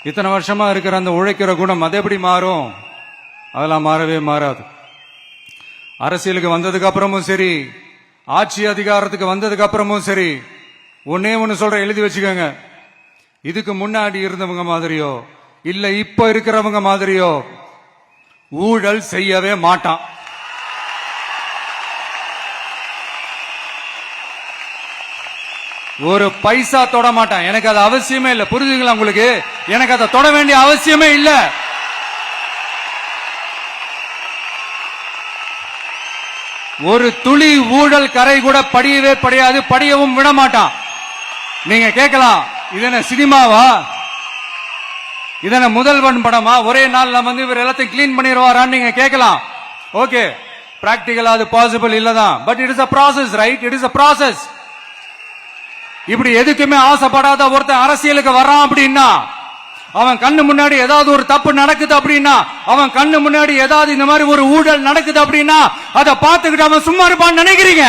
இத்தனை வருஷமா இருக்கிற அந்த உழைக்கிற குணம் அது எப்படி மாறும்? அதெல்லாம் மாறவே மாறாது. அரசியலுக்கு வந்ததுக்கு அப்புறமும் சரி, ஆட்சி அதிகாரத்துக்கு வந்ததுக்கு அப்புறமும் சரி, ஒன்னே ஒன்னு சொல்ற, எழுதி வச்சுக்கோங்க. இதுக்கு முன்னாடி இருந்தவங்க மாதிரியோ இல்ல இப்ப இருக்கிறவங்க மாதிரியோ ஊழல் செய்யவே மாட்டான். ஒரு பைசா தொட மாட்டான். எனக்கு அது அவசியமே இல்லை. புரிஞ்சுங்களா உங்களுக்கு? எனக்கு அதை தொட வேண்டிய அவசியமே இல்லை. ஒரு துளி ஊழல் கரை கூட படியவே படியாது, படியவும் விட மாட்டான். நீங்க கேட்கலாம், இது என்ன சினிமாவா? இது என்ன முதல்வன் படமா? ஒரே நாள் நம்ம இவர் எல்லாத்தையும் கிளீன் பண்ணிடுவாரான்னு நீங்க கேட்கலாம். ஓகே, பிராக்டிகலா அது பாசிபிள் இல்லதான். But it is a process, right? It is a process. இப்படி எதுக்குமே ஆசைப்படாத ஒருத்தன் அரசியலுக்கு வர்றான் அப்படின்னா, அவன் கண்ணு முன்னாடி ஏதாவது ஒரு தப்பு நடக்குது அப்படின்னா, அவன் கண்ணு முன்னாடி ஏதாவது இந்த மாதிரி ஒரு ஊழல் நடக்குது அப்படின்னா, அதை பார்த்துக்கிட்டு அவன் சும்மா இருப்பான்னு நினைக்கிறீங்க?